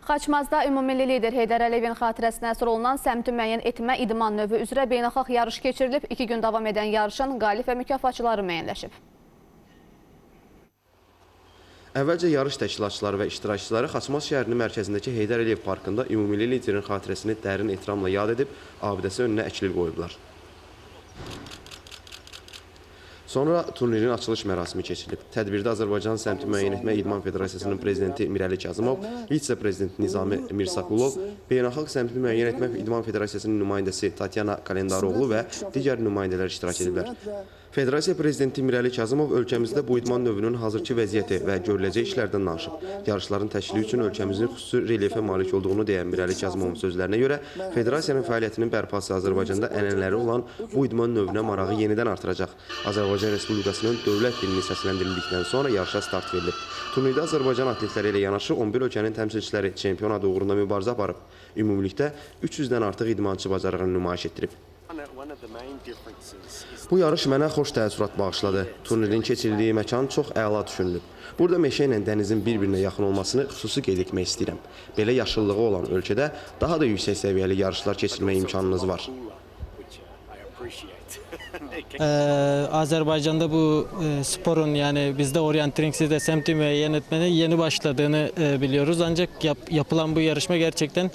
Xaçmazda ümumilli lider Heydər Əliyevin xatirəsinə həsr olunan səmti müəyyən etmə idman növü üzrə beynəlxalq yarış keçirilib. 2 gün davam edən yarışın qalib və mükafatçıları müəyyənləşib. Əvvəlcə yarış təşkilatçıları və iştirakçıları Xaçmaz şəhərinin mərkəzindəki Heydər Əliyev parkında ümumilli liderin xatirəsini dərin ehtiramla yad edib, abidəsi önünə əklil qoyublar. Sonra turnirin açılış mərasimi keçirilib. Tədbirdə Azərbaycan Səmti Müəyyən Etmə İdman Federasiyasının prezidenti Mirəli Kazımov, vitse-prezident Nizami Mirsaqulov, Beynəlxalq Səmti Müəyyən Etmə İdman Federasiyasının nümayəndəsi Tatyana Kalendaroğlu və digər nümayəndələr iştirak ediblər. Federasiya prezidenti Mirəli Kazımov ölkəmizdə bu idman növünün hazırki vəziyyəti və görüləcək işlərdən danışıb. Yarışların təşkili üçün ölkəmizin xüsusi relyefə malik olduğunu deyən Mirəli Kazımovun sözlərinə görə, federasiyanın fəaliyyətinin bərpası Azərbaycanda ənənələri olan bu idman növünə marağı yenidən artıracaq. Azərbaycan Respublikasının dövlət dilini səsləndirildikdən sonra yarışa start verilib. Turnirdə Azərbaycan atletləri ilə yanaşı 11 ölkənin təmsilçiləri çempion adı uğrunda mübarizə aparıb. Ümumilikdə 300-dən artıq idmançı bacarığını nümayiş etdirib. Bu yarış mənə xoş təəssürat bağışladı. Turnirin keçirildiyi məkan çox əla düşünülüb. Burada meşə ilə dənizin bir-birinə yaxın olmasını xüsusi qeyd etmək istəyirəm. Belə yaşıllığı olan ölkədə daha da yüksək səviyyəli yarışlar keçirmək imkanınız var. Azerbaycan'da bu sporun yani bizde orienteering sizde semti müeyyen etmenin yeni başladığını biliyoruz. Ancak yapılan bu yarışma gerçekten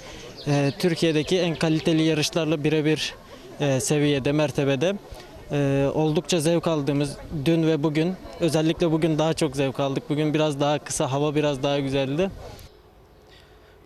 Türkiye'deki en kaliteli yarışlarla birebir seviyede, mertebede. Oldukça zevk aldığımız dün ve bugün, özellikle bugün daha çok zevk aldık. Bugün biraz daha kısa, hava biraz daha güzeldi.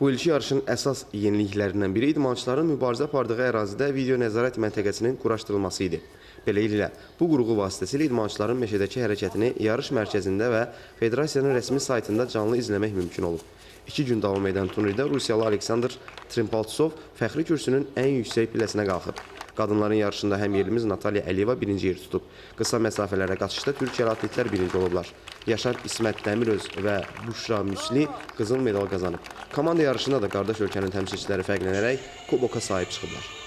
Bu ilki yarışın əsas yeniliklərindən biri idmançıların mübarizə apardığı ərazidə video nəzarət məntəqəsinin quraşdırılması idi. Beləliklə, bu qurğu vasitəsilə idmançıların meşədəki hərəkətini yarış mərkəzində və Federasiyanın rəsmi saytında canlı izləmək mümkün olub. 2 gün davam edən turnirdə Rusiyalı Aleksandr Trimpaltsov fəxri kürsünün ən yüksək pilləsinə qalxıb. Qadınların yarışında həm yerlimiz Natalya Əliyeva birinci yer tutub. Qısa məsafələrə qaçışda Türkiyə atletlər birinci olublar. Yaşar İsmət Dəmiröz və Büşra Müsli qızıl medal qazanıb. Komanda yarışında da qardaş ölkənin təmsilçiləri fərqlənərək kuboka sahib çıxıblar.